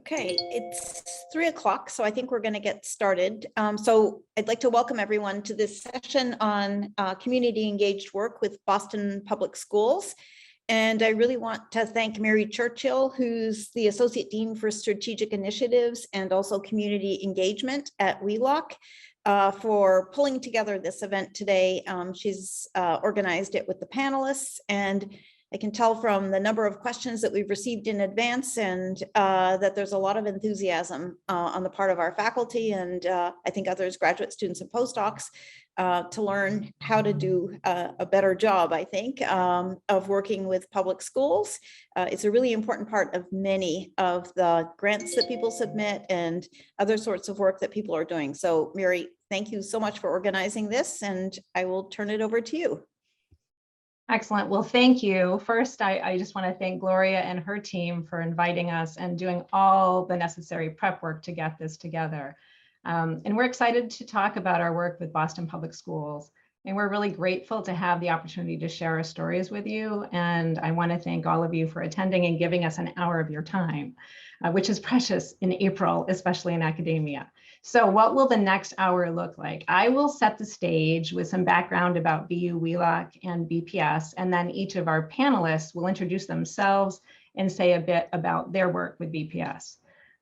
Okay, it's 3 o'clock, so I think we're going to get started. So I'd like to welcome everyone to this session on community engaged work with Boston Public Schools. And I really want to thank Mary Churchill, who's the Associate Dean for Strategic Initiatives and also Community Engagement at Wheelock, for pulling together this event today. She's organized it with the panelists, and I can tell from the number of questions that we've received in advance and that there's a lot of enthusiasm on the part of our faculty and I think others, graduate students and postdocs, to learn how to do a better job, I think, of working with public schools. It's a really important part of many of the grants that people submit and other sorts of work that people are doing. So Mary, thank you so much for organizing this, and I will turn it over to you. Excellent. Well, thank you. First, I just want to thank Gloria and her team for inviting us and doing all the necessary prep work to get this together. And we're excited to talk about our work with Boston Public Schools. And we're really grateful to have the opportunity to share our stories with you. And I want to thank all of you for attending and giving us an hour of your time, which is precious in April, especially in academia. So what will the next hour look like? I will set the stage with some background about BU Wheelock and BPS, and then each of our panelists will introduce themselves and say a bit about their work with BPS.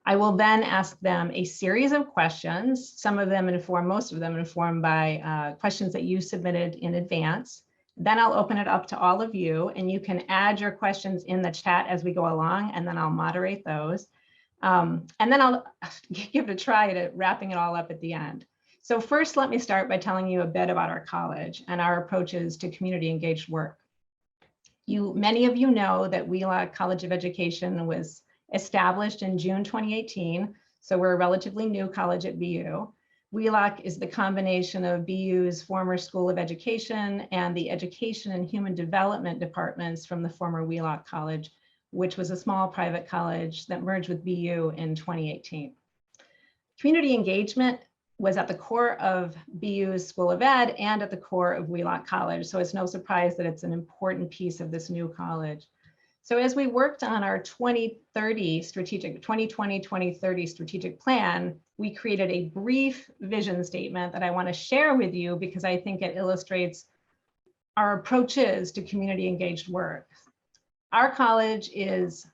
I will then ask them a series of questions, some of them informed, most of them informed by questions that you submitted in advance. Then I'll open it up to all of you, and you can add your questions in the chat as we go along, and then I'll moderate those. And then I'll give it a try at wrapping it all up at the end. So first, let me start by telling you a bit about our college and our approaches to community engaged work. Many of you know that Wheelock College of Education was established in June 2018, so we're a relatively new college at BU. Wheelock is the combination of BU's former School of Education and the Education and Human Development departments from the former Wheelock College, which was a small private college that merged with BU in 2018. Community engagement was at the core of BU's School of Ed and at the core of Wheelock College, so it's no surprise that it's an important piece of this new college. So as we worked on our 2020-2030 strategic plan, we created a brief vision statement that I want to share with you because I think it illustrates our approaches to community engaged work. Our college is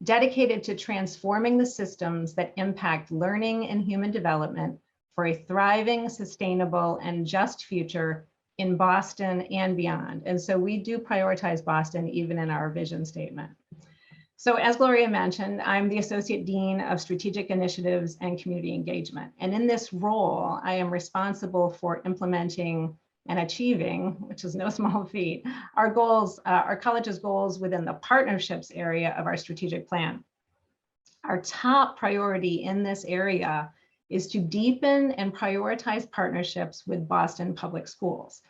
dedicated to transforming the systems that impact learning and human development for a thriving, sustainable, and just future in Boston and beyond. And so we do prioritize Boston even in our vision statement. So as Gloria mentioned, I'm the Associate Dean of Strategic Initiatives and Community Engagement. And in this role, I am responsible for implementing and achieving, which is no small feat, our goals, our college's goals within the partnerships area of our strategic plan. Our top priority in this area is to deepen and prioritize partnerships with Boston Public Schools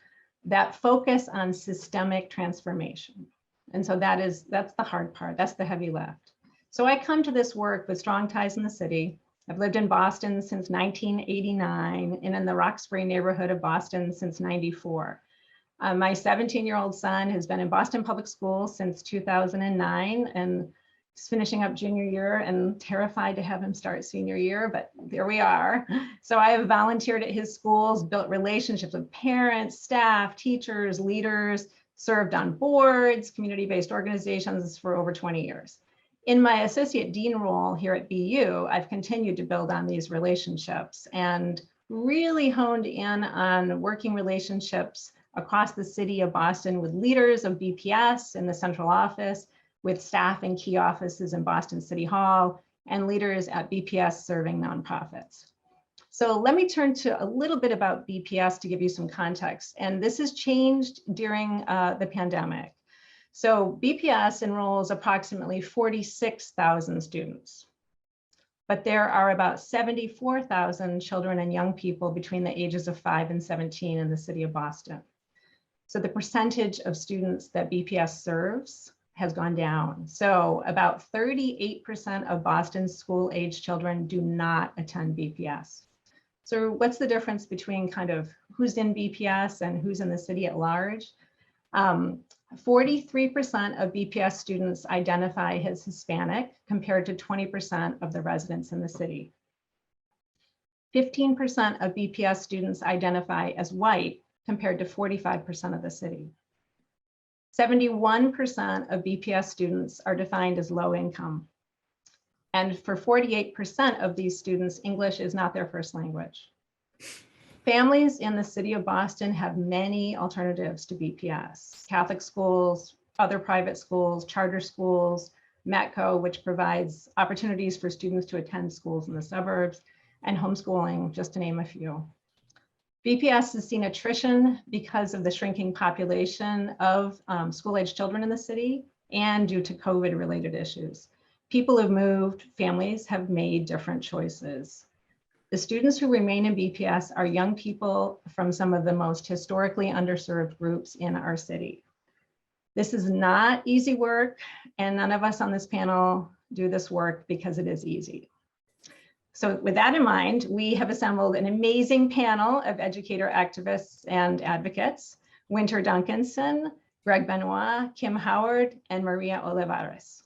that focus on systemic transformation. And so that's the hard part, that's the heavy lift. So I come to this work with strong ties in the city. I've lived in Boston since 1989 and in the Roxbury neighborhood of Boston since '94. My 17-year-old son has been in Boston Public Schools since 2009 and is finishing up junior year and terrified to have him start senior year, but there we are. So I have volunteered at his schools, built relationships with parents, staff, teachers, leaders, served on boards, community-based organizations for over 20 years. In my associate dean role here at BU, I've continued to build on these relationships and really honed in on working relationships across the city of Boston with leaders of BPS in the central office, with staff in key offices in Boston City Hall, and leaders at BPS serving nonprofits. So let me turn to a little bit about BPS to give you some context. And this has changed during the pandemic. So BPS enrolls approximately 46,000 students, but there are about 74,000 children and young people between the ages of 5 and 17 in the city of Boston. So the percentage of students that BPS serves has gone down. So about 38% of Boston's school-age children do not attend BPS. So what's the difference between kind of who's in BPS and who's in the city at large? 43% of BPS students identify as Hispanic, compared to 20% of the residents in the city. 15% of BPS students identify as white, compared to 45% of the city. 71% of BPS students are defined as low income. And for 48% of these students, English is not their first language. Families in the city of Boston have many alternatives to BPS: Catholic schools, other private schools, charter schools, METCO, which provides opportunities for students to attend schools in the suburbs, and homeschooling, just to name a few. BPS has seen attrition because of the shrinking population of school-age children in the city and due to COVID-related issues. People have moved, families have made different choices. The students who remain in BPS are young people from some of the most historically underserved groups in our city. This is not easy work, and none of us on this panel do this work because it is easy. So with that in mind, we have assembled an amazing panel of educator activists and advocates: Winter Duncanson, Greg Benoit, Kim Howard, and Maria Olivares.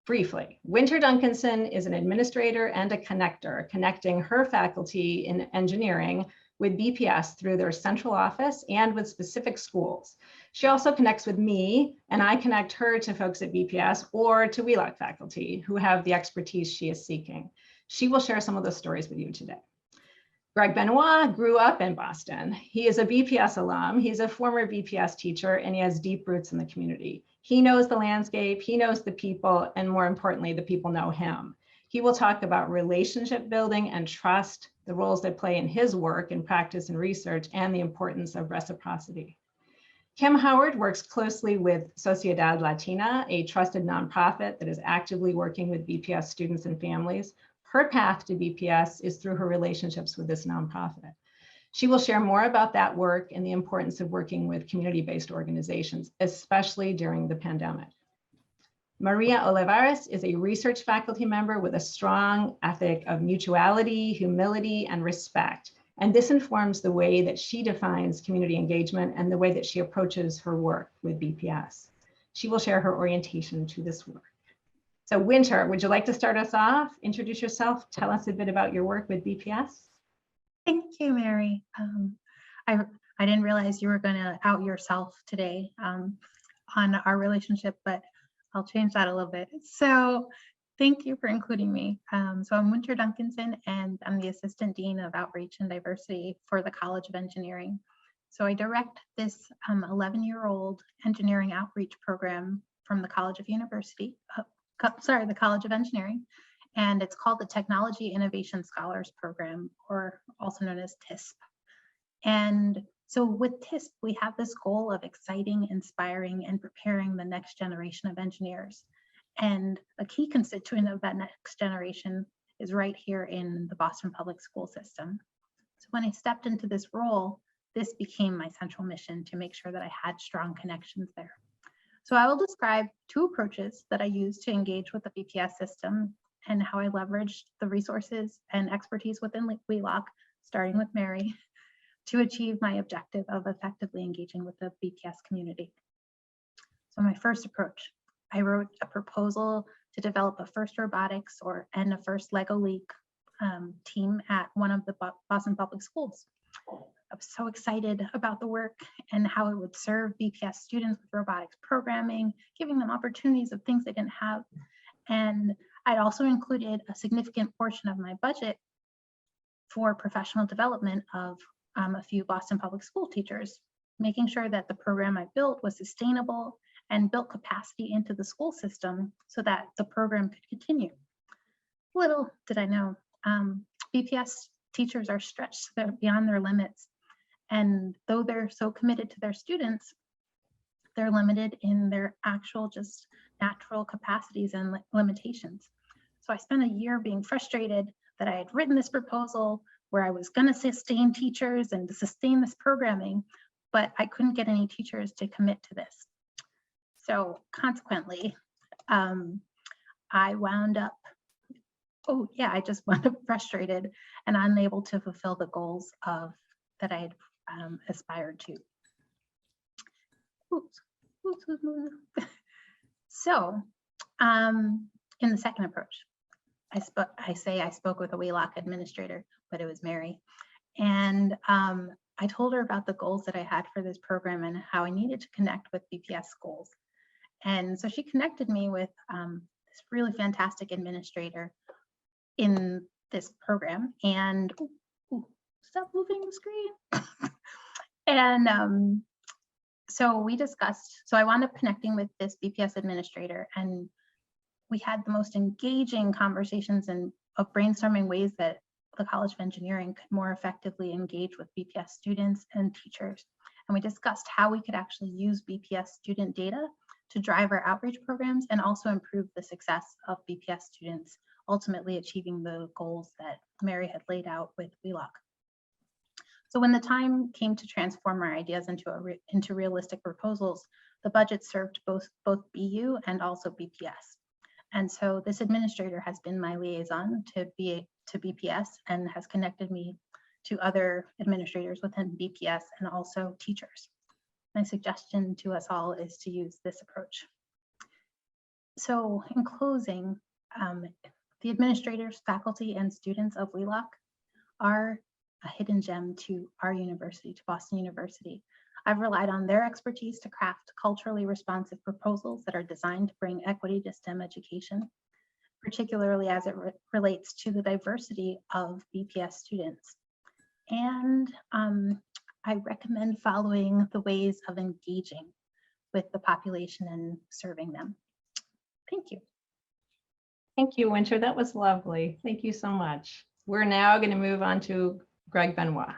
Briefly, Winter Duncanson is an administrator and a connector, connecting her faculty in engineering with BPS through their central office and with specific schools. She also connects with me, and I connect her to folks at BPS or to Wheelock faculty who have the expertise she is seeking. She will share some of those stories with you today. Greg Benoit grew up in Boston. He is a BPS alum. He's a former BPS teacher, and he has deep roots in the community. He knows the landscape, he knows the people, and more importantly, the people know him. He will talk about relationship building and trust, the roles they play in his work in practice and research, and the importance of reciprocity. Kim Howard works closely with Sociedad Latina, a trusted nonprofit that is actively working with BPS students and families. Her path to BPS is through her relationships with this nonprofit. She will share more about that work and the importance of working with community-based organizations, especially during the pandemic. Maria Olivares is a research faculty member with a strong ethic of mutuality, humility, and respect. And this informs the way that she defines community engagement and the way that she approaches her work with BPS. She will share her orientation to this work. So Winter, would you like to start us off? Introduce yourself, tell us a bit about your work with BPS. Thank you, Mary. I didn't realize you were going to out yourself today on our relationship, but I'll change that a little bit. So thank you for including me. So I'm Winter Duncanson, and I'm the Assistant Dean of Outreach and Diversity for the College of Engineering. So I direct this 11-year-old engineering outreach program from the College of the College of Engineering. And it's called the Technology Innovation Scholars Program, or also known as TISP. And so with TISP, we have this goal of exciting, inspiring, and preparing the next generation of engineers. And a key constituent of that next generation is right here in the Boston public school system. So when I stepped into this role, this became my central mission to make sure that I had strong connections there. So I will describe two approaches that I use to engage with the BPS system and how I leveraged the resources and expertise within Wheelock, starting with Mary, to achieve my objective of effectively engaging with the BPS community. So my first approach, I wrote a proposal to develop a first robotics and a first Lego League team at one of the Boston public schools. I was so excited about the work and how it would serve BPS students with robotics programming, giving them opportunities of things they didn't have. And I'd also included a significant portion of my budget for professional development of a few Boston public school teachers, making sure that the program I built was sustainable and built capacity into the school system so that the program could continue. Little did I know, BPS teachers are stretched beyond their limits. And though they're so committed to their students, they're limited in their actual just natural capacities and limitations. So I spent a year being frustrated that I had written this proposal where I was going to sustain teachers and to sustain this programming, but I couldn't get any teachers to commit to this. So consequently, I wound up, I just wound up frustrated and unable to fulfill the goals that I had aspired to. So in the second approach, I spoke with a Wheelock administrator, but it was Mary. And I told her about the goals that I had for this program and how I needed to connect with BPS schools. And so she connected me with this really fantastic administrator in this program. And stop moving the screen. And so we discussed, so I wound up connecting with this BPS administrator, and we had the most engaging conversations and of brainstorming ways that the College of Engineering could more effectively engage with BPS students and teachers. And we discussed how we could actually use BPS student data to drive our outreach programs and also improve the success of BPS students, ultimately achieving the goals that Mary had laid out with Wheelock. So when the time came to transform our ideas into realistic proposals, the budget served both BU and also BPS. And so this administrator has been my liaison to BPS and has connected me to other administrators within BPS and also teachers. My suggestion to us all is to use this approach. So in closing, the administrators, faculty, and students of Wheelock are a hidden gem to our university, to Boston University. I've relied on their expertise to craft culturally responsive proposals that are designed to bring equity to STEM education, particularly as it relates to the diversity of BPS students. And I recommend following the ways of engaging with the population and serving them. Thank you. Thank you, Winter. That was lovely. Thank you so much. We're now going to move on to Greg Benoit.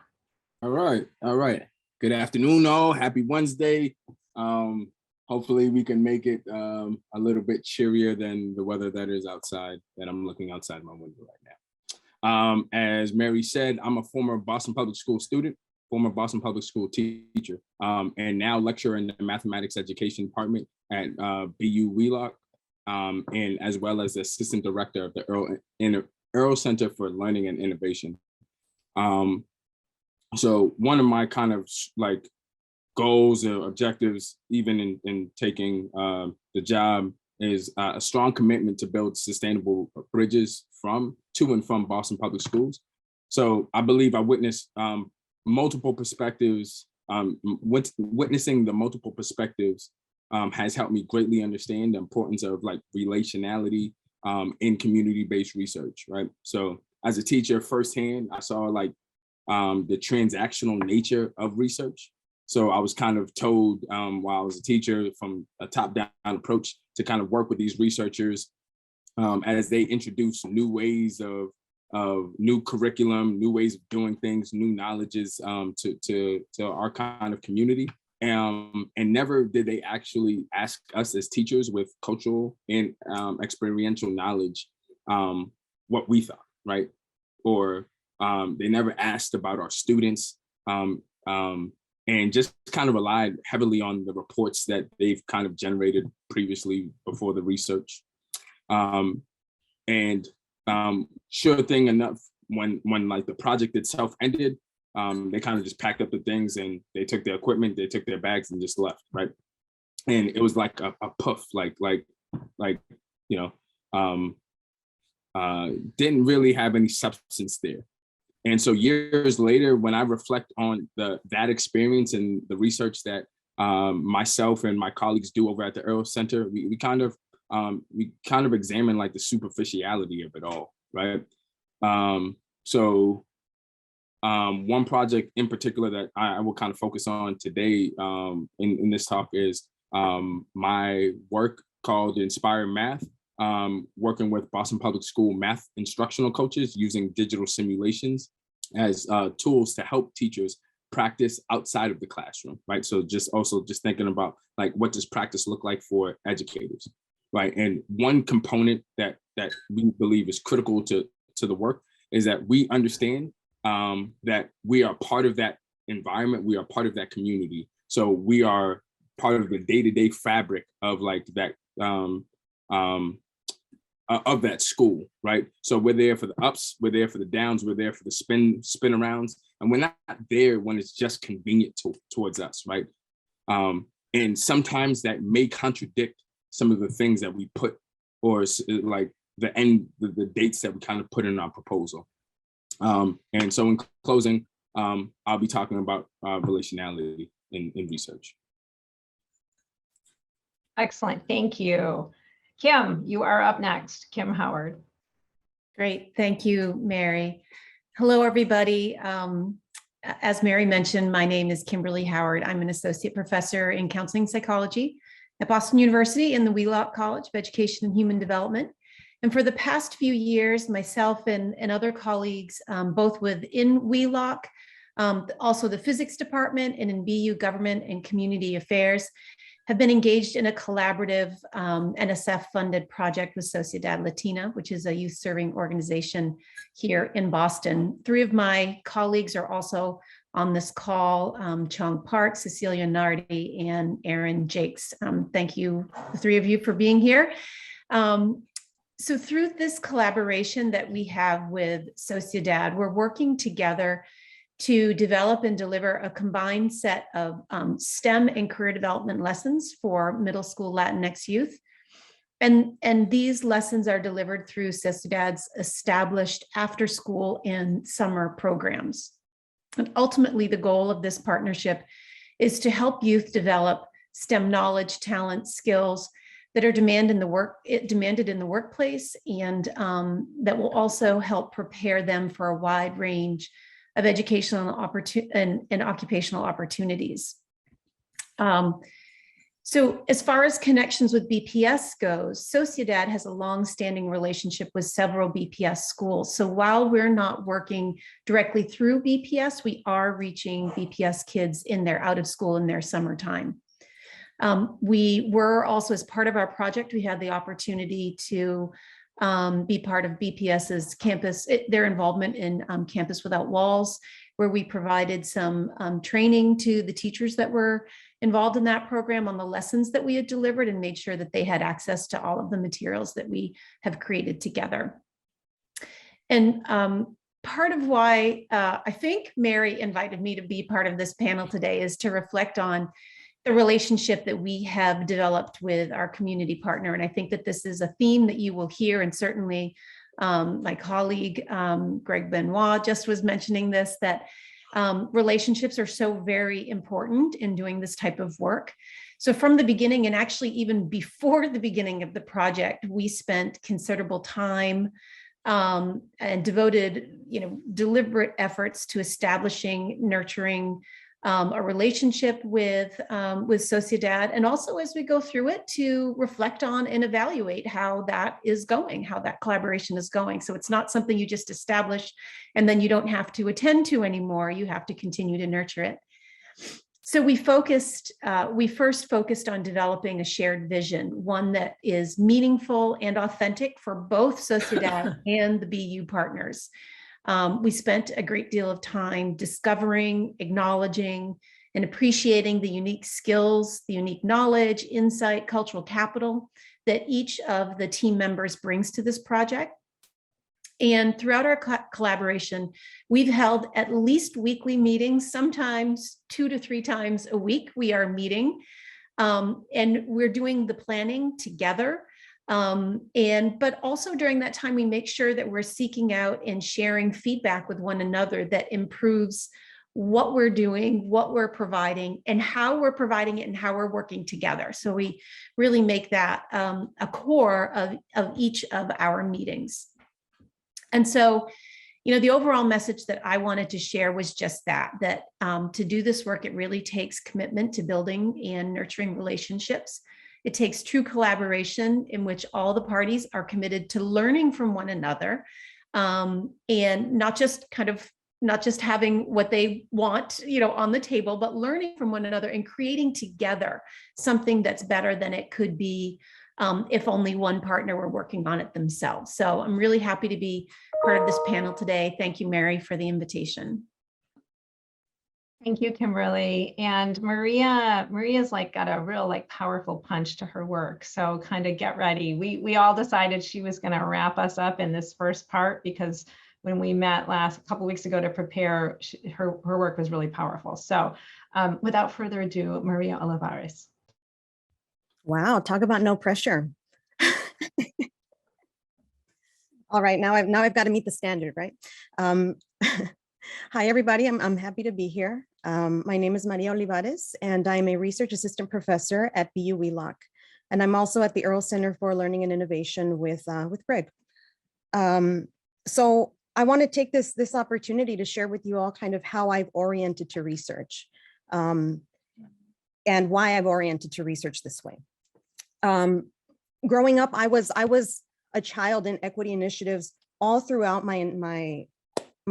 All right. Good afternoon, all. Happy Wednesday. Hopefully we can make it a little bit cheerier than the weather that is outside, that I'm looking outside my window right now. As Mary said, I'm a former Boston Public School student, former Boston Public School teacher, and now lecturer in the mathematics education department at BU Wheelock, and as well as assistant director of the Earl Center for Learning and Innovation. So one of my kind of like goals or objectives, even in taking the job, is a strong commitment to build sustainable bridges to and from Boston Public Schools. So I believe I witnessed multiple perspectives. Witnessing the multiple perspectives has helped me greatly understand the importance of like relationality in community-based research, right? So as a teacher firsthand, I saw like the transactional nature of research. So I was kind of told while I was a teacher from a top-down approach to kind of work with these researchers as they introduce new ways of new curriculum, new ways of doing things, new knowledges to our kind of community. And never did they actually ask us as teachers with cultural and experiential knowledge what we thought, right? Or they never asked about our students, and just kind of relied heavily on the reports that they've kind of generated previously before the research. Sure thing enough, when like the project itself ended, they kind of just packed up the things and they took their equipment, they took their bags and just left, right? And it was like a puff, like you know, didn't really have any substance there. And so years later, when I reflect on that experience and the research that myself and my colleagues do over at the Earl Center, we kind of examine like the superficiality of it all, right? One project in particular that I will kind of focus on today in this talk is my work called Inspire Math, working with Boston Public School math instructional coaches using digital simulations as tools to help teachers practice outside of the classroom, right? So just thinking about like, what does practice look like for educators, right? And one component that we believe is critical to the work is that we understand that we are part of that environment, we are part of that community. So we are part of the day-to-day fabric of like that of that school, right? So we're there for the ups, we're there for the downs, we're there for the spin arounds, and we're not there when it's just convenient towards us, right? And sometimes that may contradict some of the things that we put, or like the dates that we kind of put in our proposal. And so in closing, I'll be talking about relationality in research. Excellent, thank you. Kim, you are up next. Kim Howard. Great, thank you, Mary. Hello, everybody. As Mary mentioned, my name is Kimberly Howard. I'm an associate professor in counseling psychology at Boston University in the Wheelock College of Education and Human Development. And for the past few years, myself and other colleagues, both within Wheelock, also the physics department, and in BU government and community affairs, have been engaged in a collaborative NSF-funded project with Sociedad Latina, which is a youth-serving organization here in Boston. 3 of my colleagues are also on this call, Chong Park, Cecilia Nardi, and Aaron Jakes. Thank you, the 3 of you, for being here. So through this collaboration that we have with Sociedad, we're working together to develop and deliver a combined set of STEM and career development lessons for middle school Latinx youth. And these lessons are delivered through Sociedad's established after school and summer programs. And ultimately, the goal of this partnership is to help youth develop STEM knowledge, talent, skills that are demanded in the workplace, and that will also help prepare them for a wide range of educational and occupational opportunities. So as far as connections with BPS goes, Sociedad has a long-standing relationship with several BPS schools. So while we're not working directly through BPS, we are reaching BPS kids in their out of school in their summertime. We were also, as part of our project, we had the opportunity to be part of BPS's campus, their involvement in Campus Without Walls, where we provided some training to the teachers that were involved in that program on the lessons that we had delivered, and made sure that they had access to all of the materials that we have created together. And part of why I think Mary invited me to be part of this panel today is to reflect on the relationship that we have developed with our community partner. And I think that this is a theme that you will hear, and certainly my colleague, Greg Benoit, just was mentioning this, that relationships are so very important in doing this type of work. So from the beginning, and actually even before the beginning of the project, we spent considerable time and devoted, deliberate efforts to establishing, nurturing a relationship with Sociedad, and also as we go through it to reflect on and evaluate how that is going, how that collaboration is going. So it's not something you just establish and then you don't have to attend to anymore. You have to continue to nurture it. So we first focused on developing a shared vision, one that is meaningful and authentic for both Sociedad and the BU partners. We spent a great deal of time discovering, acknowledging, and appreciating the unique skills, the unique knowledge, insight, cultural capital that each of the team members brings to this project. And throughout our collaboration, we've held at least weekly meetings, sometimes 2 to 3 times a week we are meeting, and we're doing the planning together. But also during that time, we make sure that we're seeking out and sharing feedback with one another that improves what we're doing, what we're providing, and how we're providing it, and how we're working together. So we really make that a core of each of our meetings. And so, the overall message that I wanted to share was just that to do this work, it really takes commitment to building and nurturing relationships. It takes true collaboration in which all the parties are committed to learning from one another, and not just having what they want, on the table, but learning from one another and creating together something that's better than it could be if only one partner were working on it themselves. So I'm really happy to be part of this panel today. Thank you, Mary, for the invitation. Thank you, Kimberly. And Maria's got a real powerful punch to her work. So kind of get ready. We all decided she was going to wrap us up in this first part, because when we met a couple weeks ago to prepare, her work was really powerful. So without further ado, Maria Olivares, Wow, talk about no pressure. All right, now I've got to meet the standard, right? Hi, everybody. I'm happy to be here. My name is Maria Olivares, and I'm a research assistant professor at BU Wheelock. And I'm also at the Earl Center for Learning and Innovation with Greg. So I want to take this opportunity to share with you all kind of how I've oriented to research and why I've oriented to research this way. Growing up, I was a child in equity initiatives all throughout my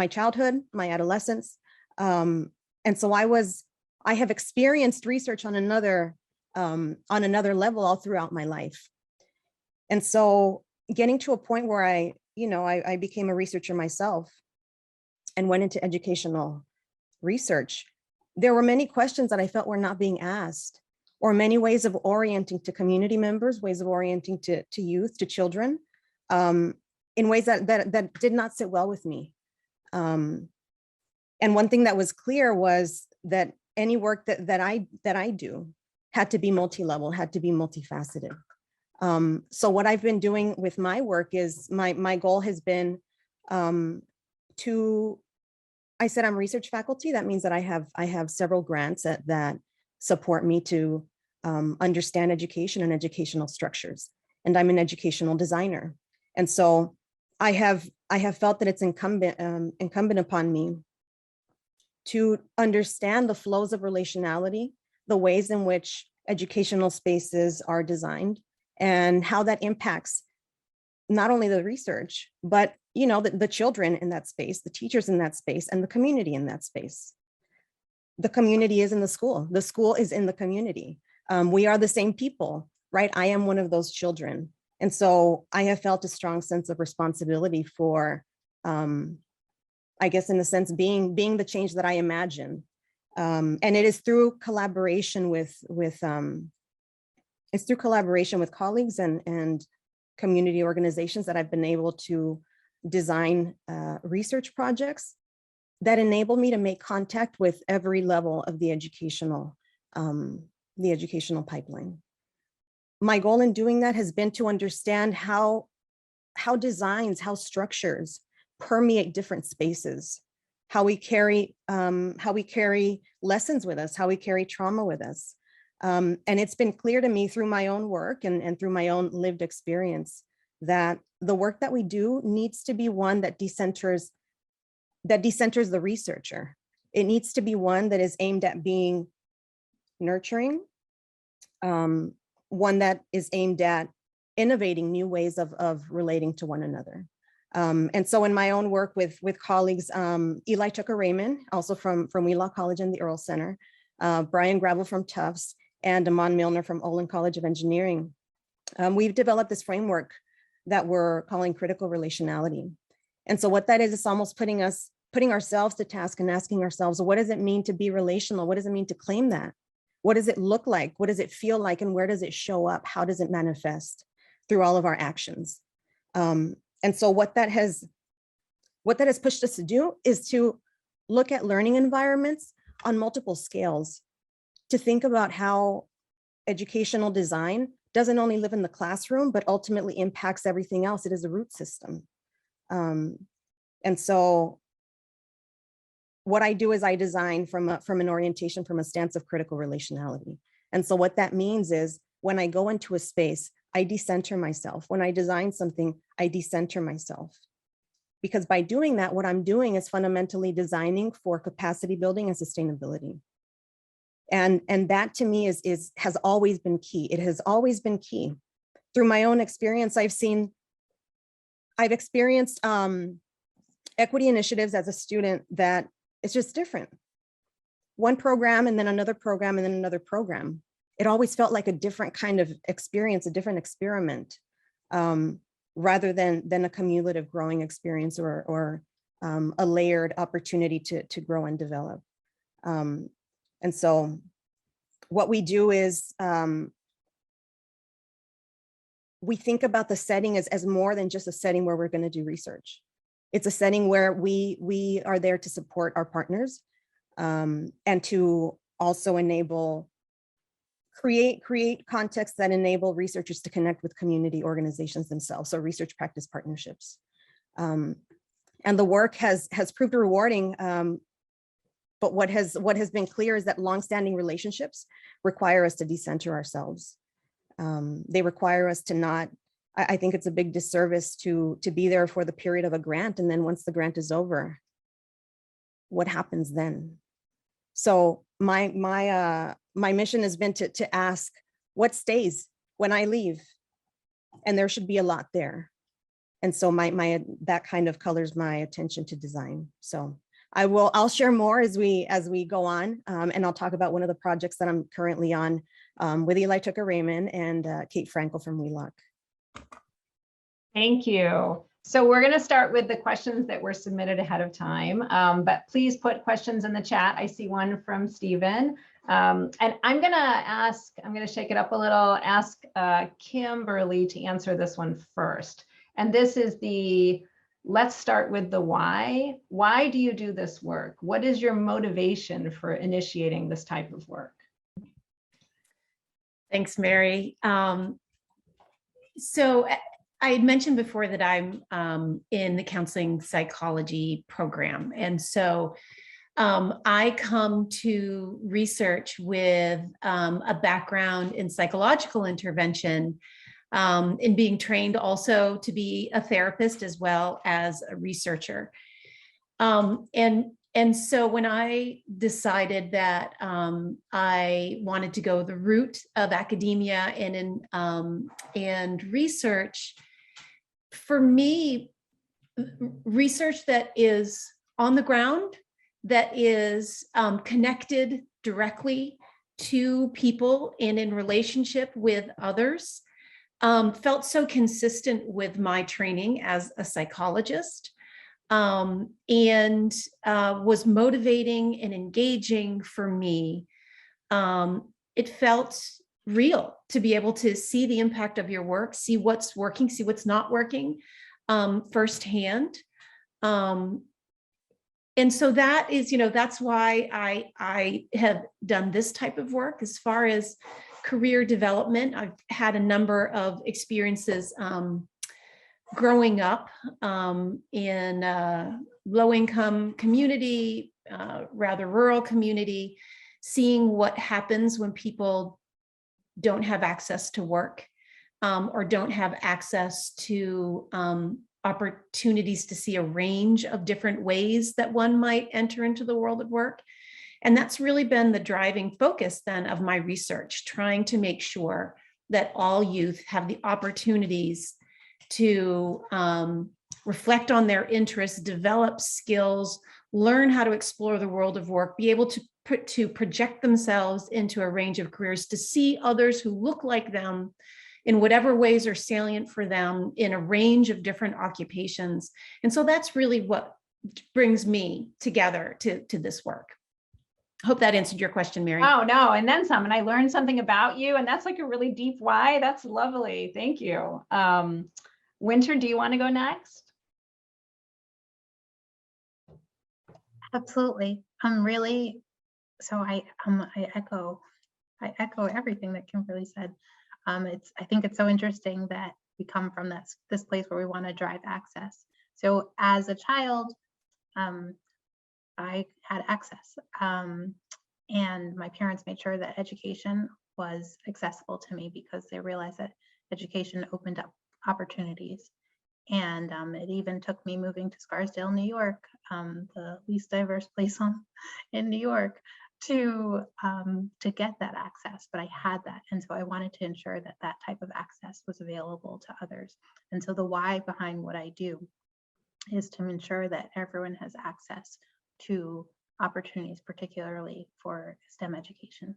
childhood, my adolescence. And so I have experienced research on another level all throughout my life. And so getting to a point where I became a researcher myself and went into educational research, there were many questions that I felt were not being asked, or many ways of orienting to community members, ways of orienting to youth, to children, in ways that did not sit well with me. And one thing that was clear was that any work that I do had to be multi-level, had to be multifaceted. So what I've been doing with my work is my goal has been I said I'm research faculty. That means that I have several grants that support me to understand education and educational structures. And I'm an educational designer. And so I have felt that it's incumbent upon me to understand the flows of relationality, the ways in which educational spaces are designed, and how that impacts not only the research, but the children in that space, the teachers in that space, and the community in that space. The community is in the school is in the community. We are the same people, right? I am one of those children. And so I have felt a strong sense of responsibility for, I guess in a sense, being the change that I imagine. And it is through collaboration with colleagues and community organizations that I've been able to design research projects that enable me to make contact with every level of the educational pipeline. My goal in doing that has been to understand how designs, how structures permeate different spaces, how we carry lessons with us, how we carry trauma with us. And it's been clear to me through my own work and through my own lived experience that the work that we do needs to be one that decenters the researcher. It needs to be one that is aimed at being nurturing, one that is aimed at innovating new ways of relating to one another. And so in my own work with colleagues, Eli Tucker-Raymond, also from Wheelock College and the Earl Center, Brian Gravel from Tufts, and Amon Milner from Olin College of Engineering, we've developed this framework that we're calling critical relationality. And so what that is, it's almost putting ourselves to task and asking ourselves, what does it mean to be relational? What does it mean to claim that? What does it look like? What does it feel like? And where does it show up? How does it manifest through all of our actions? And so what that has pushed us to do is to look at learning environments on multiple scales, to think about how educational design doesn't only live in the classroom, but ultimately impacts everything else. It is a root system. And so what I do is I design from an orientation, from a stance of critical relationality. And so what that means is when I go into a space, I decenter myself. When I design something, I decenter myself. Because by doing that, what I'm doing is fundamentally designing for capacity building and sustainability. And that to me has always been key. It has always been key. Through my own experience, I've experienced equity initiatives as a student that it's just different. One program and then another program and then another program. It always felt like a different kind of experience, a different experiment, rather than a cumulative growing experience or a layered opportunity to grow and develop. And so what we do is we think about the setting as more than just a setting where we're going to do research. It's a setting where we are there to support our partners and to also enable create contexts that enable researchers to connect with community organizations themselves, so research practice partnerships. And the work has proved rewarding, but what has been clear is that longstanding relationships require us to decenter ourselves. They require us to not, I think it's a big disservice to be there for the period of a grant, and then once the grant is over, what happens then? So my mission has been to ask what stays when I leave, and there should be a lot there. And so that kind of colors my attention to design. So I'll share more as we go on, and I'll talk about one of the projects that I'm currently on with Eli Tucker-Raymond and Kate Frankel from Wheelock. Thank you. So we're going to start with the questions that were submitted ahead of time, but please put questions in the chat. I see one from Stephen. And I'm going to shake it up a little, ask Kimberly to answer this one first. And this is let's start with the why. Why do you do this work? What is your motivation for initiating this type of work? Thanks, Mary. So I had mentioned before that I'm in the counseling psychology program. And so I come to research with a background in psychological intervention, in being trained also to be a therapist as well as a researcher. And so when I decided that I wanted to go the route of academia and research, for me, research that is on the ground, that is connected directly to people and in relationship with others, felt so consistent with my training as a psychologist, and was motivating and engaging for me. It felt real to be able to see the impact of your work, see what's working, see what's not working firsthand. And so that is, that's why I have done this type of work. As far as career development, I've had a number of experiences growing up in a low-income community, rather rural community, seeing what happens when people don't have access to work, or don't have access to opportunities to see a range of different ways that one might enter into the world of work. And that's really been the driving focus then of my research, trying to make sure that all youth have the opportunities to reflect on their interests, develop skills, learn how to explore the world of work, be able to project themselves into a range of careers, to see others who look like them in whatever ways are salient for them in a range of different occupations. And so that's really what brings me together to this work. I hope that answered your question, Mary. Oh, no, and then some. And I learned something about you, and that's like a really deep why. That's lovely. Thank you. Winter, do you want to go next? Absolutely. So I echo everything that Kimberly said. I think it's so interesting that we come from this place where we want to drive access. So as a child, I had access, and my parents made sure that education was accessible to me because they realized that education opened up opportunities. And it even took me moving to Scarsdale, New York, the least diverse place in New York, to get that access. But I had that, and so I wanted to ensure that that type of access was available to others. And so the why behind what I do is to ensure that everyone has access to opportunities, particularly for STEM education.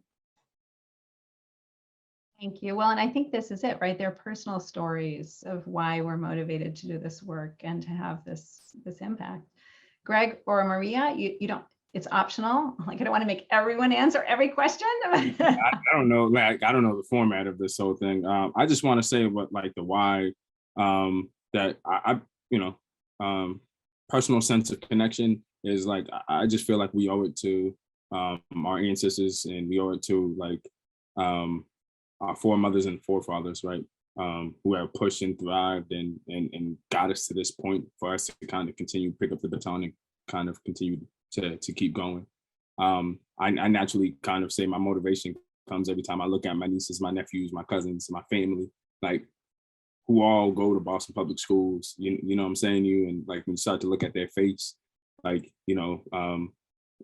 Thank you. Well, and I think this is it, right? They're personal stories of why we're motivated to do this work and to have this impact. Greg or Maria, you don't, it's optional. Like, I don't want to make everyone answer every question. I don't know, like, I don't know the format of this whole thing. I just want to say what, like, the why, that I personal sense of connection is like, I just feel like we owe it to our ancestors, and we owe it to like our foremothers and forefathers, right? Who have pushed and thrived and got us to this point for us to kind of continue to pick up the baton and kind of continue to keep going. I naturally kind of say my motivation comes every time I look at my nieces, my nephews, my cousins, my family, like who all go to Boston Public Schools. You know what I'm saying? And like when you start to look at their face, like,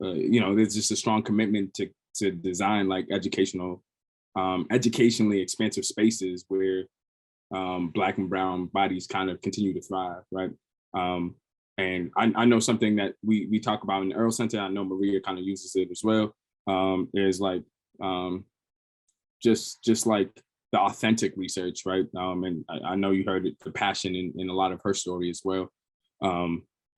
there's just a strong commitment to design like educationally expansive spaces where Black and brown bodies kind of continue to thrive, right? And I know something that we talk about in the Earl Center, I know Maria kind of uses it as well, is like just like the authentic research, right? And I know you heard it, the passion in a lot of her story as well,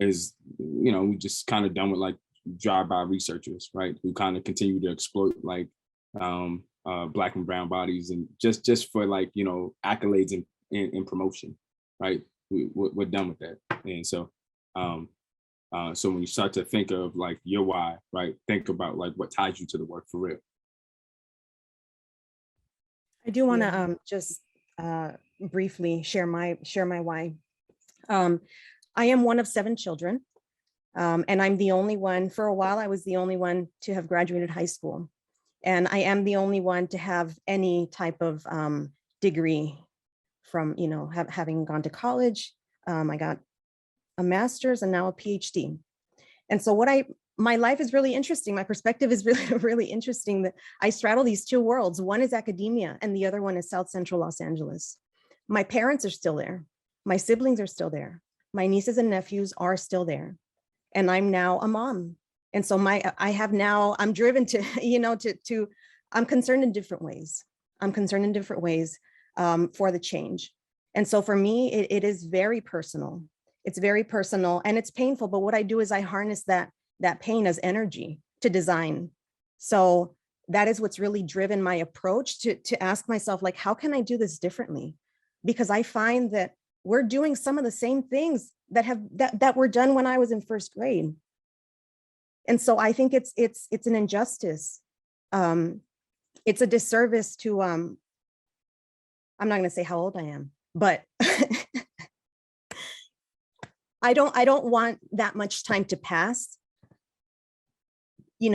is, we just kind of done with like drive-by researchers, right? Who kind of continue to exploit like Black and brown bodies and just for like, accolades and promotion, right? We're done with that. And so, so when you start to think of like your why, right? Think about like what ties you to the work for real. I do want to just briefly share my why. I am one of 7 children, and I'm the only one. For a while, I was the only one to have graduated high school, and I am the only one to have any type of degree from having gone to college. I got a master's and now a PhD, and so my life is really interesting. My perspective is really interesting that I straddle these 2 worlds. One is academia and the other one is South Central Los Angeles. My parents are still there. My siblings are still there. My nieces and nephews are still there. And I'm now a mom. And so I'm driven to, I'm concerned in different ways. For the change. And so for me, it is very personal. It's very personal and it's painful. But what I do is I harness that pain as energy to design. So that is what's really driven my approach to ask myself, like, how can I do this differently? Because I find that we're doing some of the same things that were done when I was in 1st grade. And so I think it's an injustice. It's a disservice to, I'm not going to say how old I am, but I don't want that much time to pass, in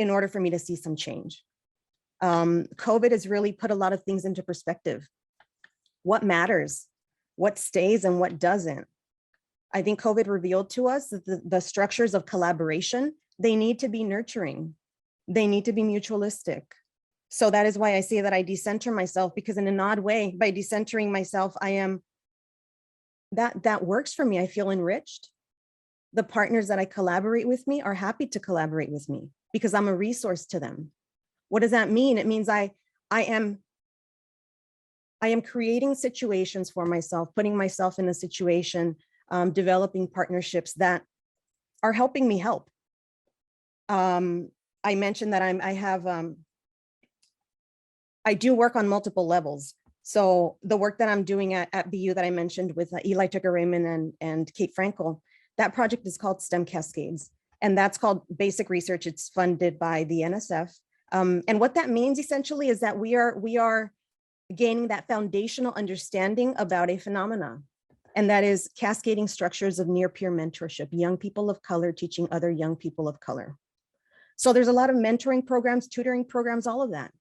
order for me to see some change. COVID has really put a lot of things into perspective. What matters, what stays and what doesn't. I think COVID revealed to us that the structures of collaboration, they need to be nurturing. They need to be mutualistic. So that is why I say that I decenter myself, because in an odd way, by decentering myself, that works for me. I feel enriched. The partners that I collaborate with me are happy to collaborate with me because I'm a resource to them. What does that mean? It means I am creating situations for myself, putting myself in a situation, developing partnerships that are helping me help. I mentioned that I do work on multiple levels. So the work that I'm doing at BU that I mentioned with Eli Tucker-Raymond and Kate Frankel, that project is called STEM Cascades. And that's called basic research. It's funded by the NSF. And what that means essentially is that we are gaining that foundational understanding about a phenomena. And that is cascading structures of near-peer mentorship, young people of color teaching other young people of color. So there's a lot of mentoring programs, tutoring programs, all of that.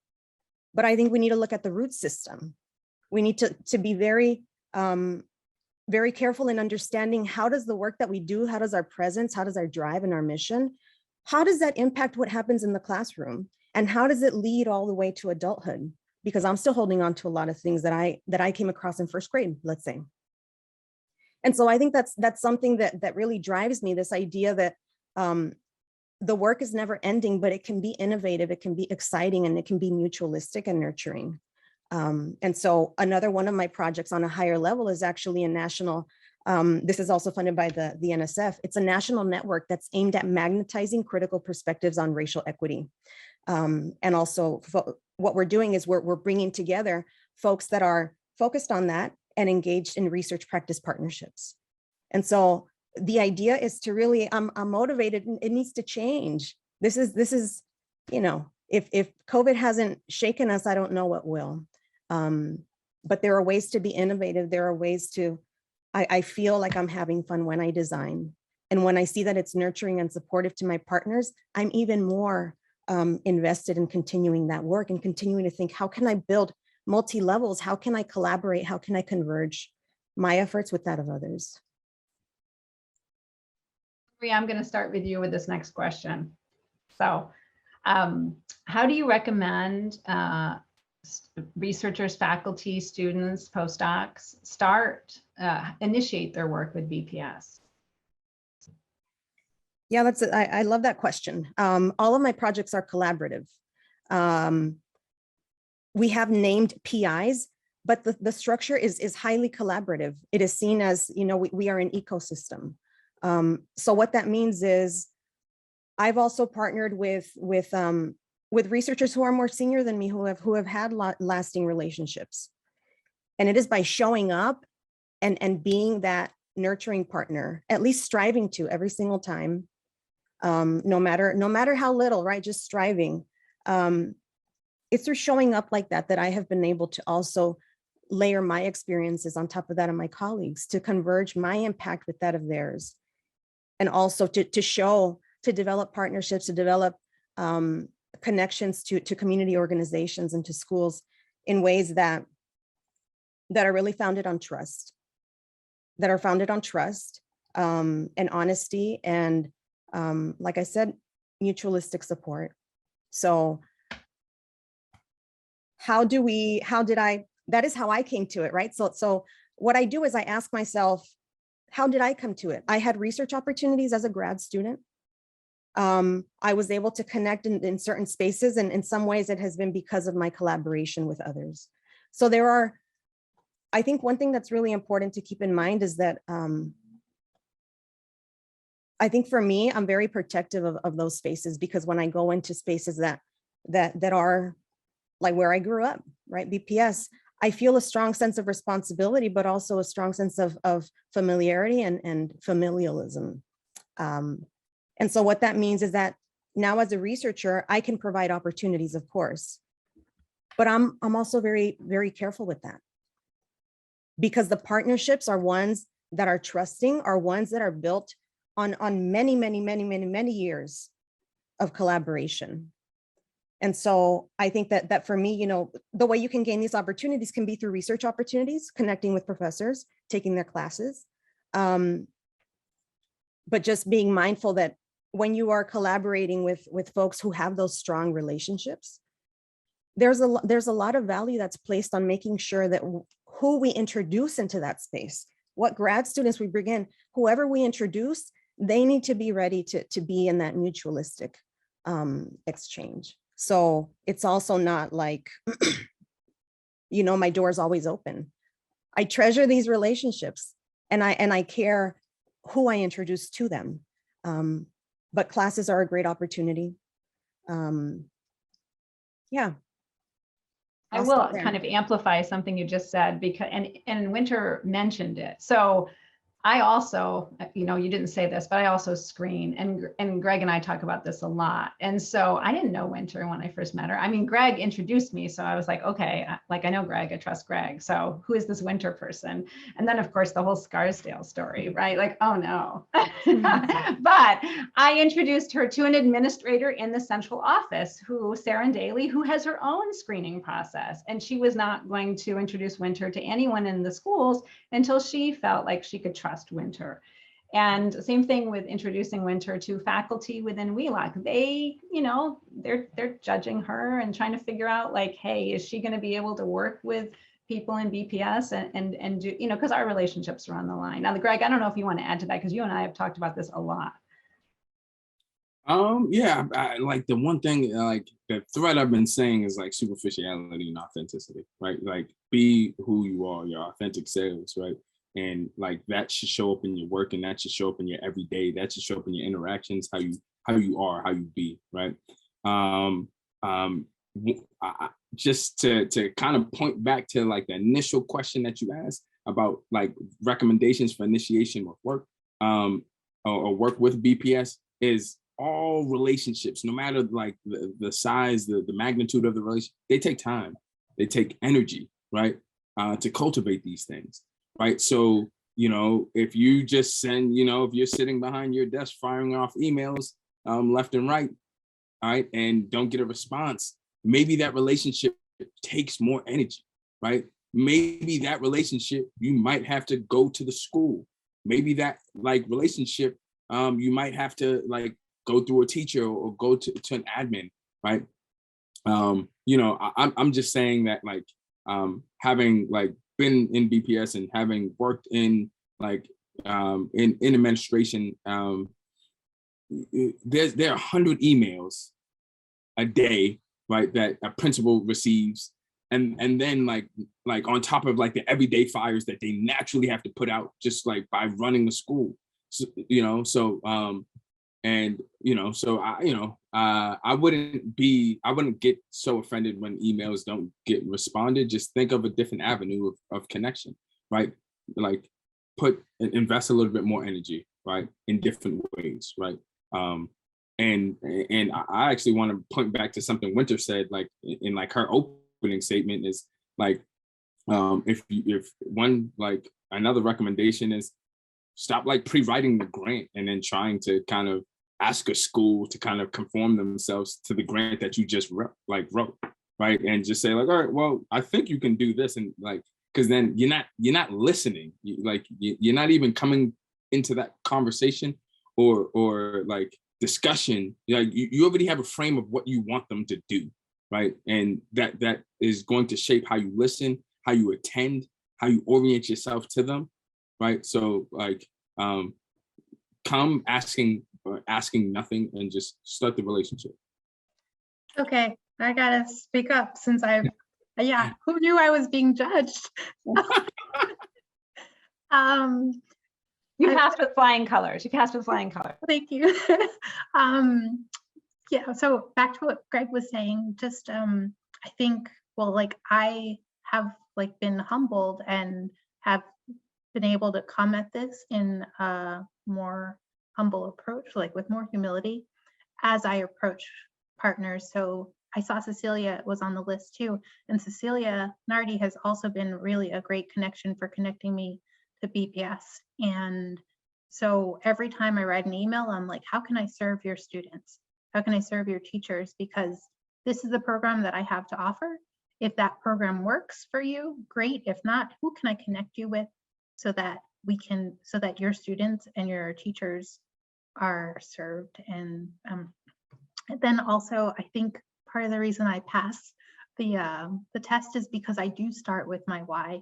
But I think we need to look at the root system. We need to be very, very careful in understanding how does the work that we do, how does our presence, how does our drive and our mission, how does that impact what happens in the classroom? And how does it lead all the way to adulthood? Because I'm still holding on to a lot of things that I came across in 1st grade, let's say. And so I think that's something that really drives me, this idea that the work is never ending, but it can be innovative, it can be exciting, and it can be mutualistic and nurturing. And so another one of my projects on a higher level is actually a national, this is also funded by the NSF. It's a national network that's aimed at magnetizing critical perspectives on racial equity. And also what we're doing is we're bringing together folks that are focused on that and engaged in research practice partnerships. And so the idea is to really, I'm motivated, and it needs to change. This is, if COVID hasn't shaken us, I don't know what will. But there are ways to be innovative. There are ways to, I feel like I'm having fun when I design. And when I see that it's nurturing and supportive to my partners, I'm even more invested in continuing that work and continuing to think, how can I build multi-levels? How can I collaborate? How can I converge my efforts with that of others? Maria, I'm going to start with you with this next question. So how do you recommend researchers, faculty, students, postdocs initiate their work with BPS? Yeah, I love that question. All of my projects are collaborative. We have named PIs, but the structure is highly collaborative. It is seen as, we are an ecosystem. So what that means is I've also partnered with researchers who are more senior than me, who have had lasting relationships. And it is by showing up and being that nurturing partner, at least striving to every single time, no matter how little, right? Just striving. It's through showing up like that I have been able to also layer my experiences on top of that of my colleagues, to converge my impact with that of theirs. And also to develop partnerships, to develop connections to community organizations and to schools in ways that are really founded on trust, and honesty, and like I said, mutualistic support. So that is how I came to it, right? So what I do is I ask myself, how did I come to it? I had research opportunities as a grad student. I was able to connect in certain spaces, and in some ways it has been because of my collaboration with others. So I think one thing that's really important to keep in mind is that I think for me, I'm very protective of those spaces, because when I go into spaces that are like where I grew up, right, BPS, I feel a strong sense of responsibility, but also a strong sense of familiarity and familialism. And so what that means is that now as a researcher, I can provide opportunities, of course, but I'm also very, very careful with that, because the partnerships are ones that are trusting, are ones that are built on many years of collaboration. And so I think that for me, the way you can gain these opportunities can be through research opportunities, connecting with professors, taking their classes, but just being mindful that when you are collaborating with folks who have those strong relationships, there's a lot of value that's placed on making sure that who we introduce into that space, what grad students we bring in, whoever we introduce, they need to be ready to be in that mutualistic exchange. So it's also not like, my door is always open. I treasure these relationships, and I care who I introduce to them. But classes are a great opportunity. Yeah. I will kind of amplify something you just said, because and Winter mentioned it. So I also, you didn't say this, but I also screen, and Greg and I talk about this a lot. And so I didn't know Winter when I first met her. I mean, Greg introduced me, so I was like, okay, I know Greg, I trust Greg. So who is this Winter person? And then of course the whole Scarsdale story, right? Like, oh no. But I introduced her to an administrator in the central office, Sarah Daly, who has her own screening process. And she was not going to introduce Winter to anyone in the schools until she felt like she could trust Winter. And same thing with introducing Winter to faculty within Wheelock. They, they're judging her and trying to figure out, like, hey, is she going to be able to work with people in BPS and do, because our relationships are on the line. Now, Greg, I don't know if you want to add to that, because you and I have talked about this a lot. Yeah, like the one thing, like the thread I've been saying is like superficiality and authenticity, right? Like be who you are, your authentic selves, right? And like that should show up in your work, and that should show up in your everyday, that should show up in your interactions, how you are, how you be, right? Just to kind of point back to like the initial question that you asked about like recommendations for initiation of work, or work with BPS, is all relationships, no matter like the size, the magnitude of the relationship, they take time, they take energy, right? To cultivate these things, right? So, you know, if you just send, you know, if you're sitting behind your desk firing off emails left and right, all right, and don't get a response, maybe that relationship takes more energy, right? Maybe that relationship, you might have to go to the school. Maybe that like relationship, you might have to like go through a teacher or go to an admin, right? You know, I'm just saying that like having like been in BPS and having worked in like in administration, there are 100 emails a day, right, that a principal receives, and then like on top of like the everyday fires that they naturally have to put out just like by running the school. So, you know, so and you know, so I wouldn't get so offended when emails don't get responded. Just think of a different avenue of connection, right? Like invest a little bit more energy, right, in different ways, right? And I actually want to point back to something Winter said, like in like her opening statement is like, if one like another recommendation is stop like pre-writing the grant and then trying to kind of ask a school to kind of conform themselves to the grant that you just wrote, right? And just say like, all right, well, I think you can do this, and like, because then you're not listening, you're not even coming into that conversation or like discussion. Like you already have a frame of what you want them to do, right? And that is going to shape how you listen, how you attend, how you orient yourself to them, right? So like come asking nothing and just start the relationship. Okay, I gotta speak up since yeah, who knew I was being judged? You passed with flying colors. You passed with flying colors. Thank you. Yeah, so back to what Greg was saying, just I think, well, like I have like been humbled and have been able to come at this in a more humble approach, like with more humility as I approach partners. So I saw Cecilia was on the list too. And Cecilia Nardi has also been really a great connection for connecting me to BPS. And so every time I write an email, I'm like, how can I serve your students? How can I serve your teachers? Because this is the program that I have to offer. If that program works for you, great. If not, who can I connect you with so that so that your students and your teachers are served? And then also, I think part of the reason I pass the test is because I do start with my why.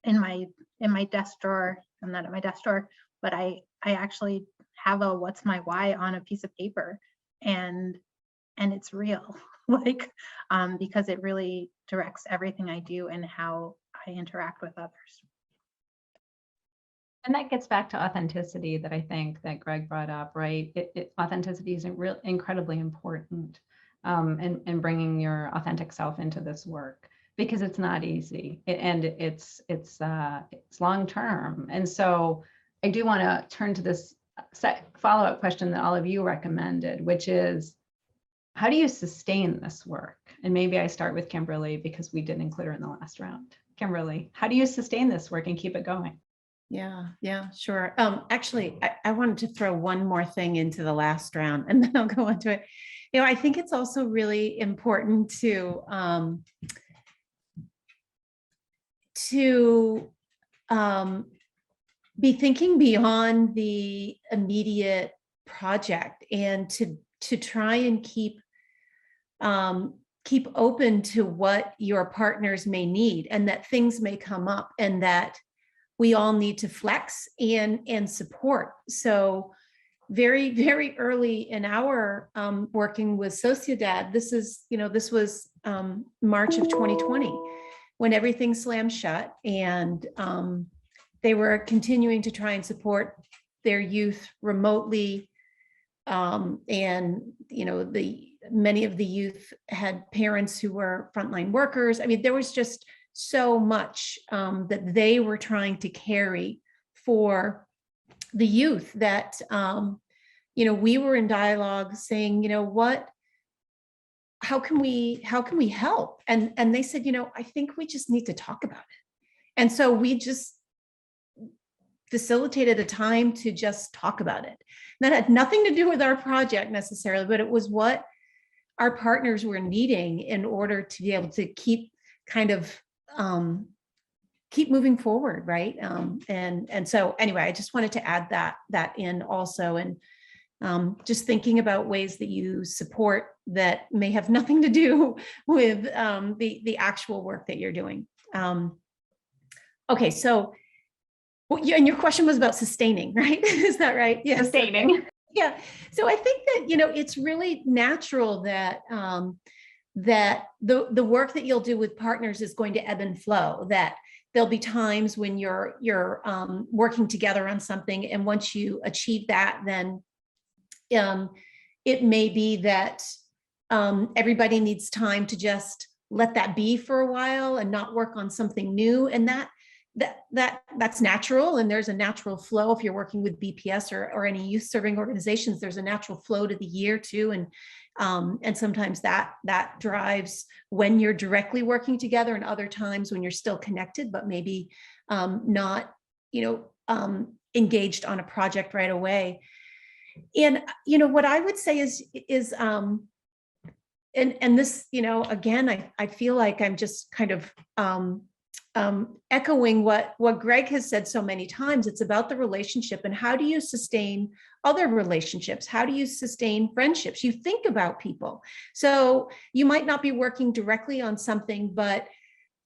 In my desk drawer, I'm not at my desk drawer, but I actually have a what's my why on a piece of paper, and it's real, like because it really directs everything I do and how I interact with others. And that gets back to authenticity that I think that Greg brought up, right? Authenticity is incredibly important in bringing your authentic self into this work, because it's not easy and it's long term. And so I do want to turn to this follow-up question that all of you recommended, which is, how do you sustain this work? And maybe I start with Kimberly because we didn't include her in the last round. Kimberly, how do you sustain this work and keep it going? Yeah, sure. Actually, I wanted to throw one more thing into the last round and then I'll go into it. You know, I think it's also really important to be thinking beyond the immediate project and to try and keep open to what your partners may need, and that things may come up and that we all need to flex and support. So very, very early in our working with Sociedad, this was March of 2020, when everything slammed shut, and they were continuing to try and support their youth remotely. And many of the youth had parents who were frontline workers. I mean, there was just so much that they were trying to carry for the youth that, we were in dialogue saying, how can we help? And they said, I think we just need to talk about it. And so we just facilitated a time to just talk about it. That had nothing to do with our project necessarily, but it was what our partners were needing in order to be able to keep kind of keep moving forward, right? And so anyway, I just wanted to add that in also, and just thinking about ways that you support that may have nothing to do with the actual work that you're doing. Okay, so, well, yeah, and your question was about sustaining, right? Is that right? Yes. Sustaining. Okay. Yeah. So I think that, it's really natural that that the work that you'll do with partners is going to ebb and flow, that there'll be times when you're working together on something, and once you achieve that, then it may be that everybody needs time to just let that be for a while and not work on something new, and that's natural. And there's a natural flow if you're working with BPS or any youth serving organizations. There's a natural flow to the year too, and sometimes that drives when you're directly working together, and other times when you're still connected but maybe not engaged on a project right away. And what I would say is and this, again, I feel like I'm just kind of echoing what Greg has said so many times. It's about the relationship, and how do you sustain other relationships? How do you sustain friendships? You think about people. So you might not be working directly on something, but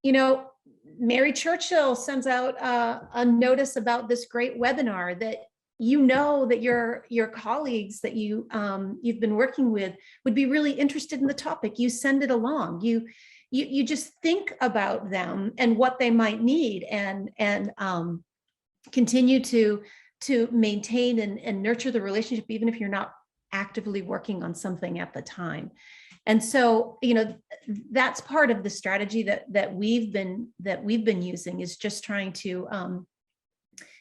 Mary Churchill sends out a notice about this great webinar that that your colleagues that you've been working with would be really interested in the topic. You send it along. You just think about them and what they might need, and continue to maintain and nurture the relationship, even if you're not actively working on something at the time. And so, that's part of the strategy that we've been using, is just trying to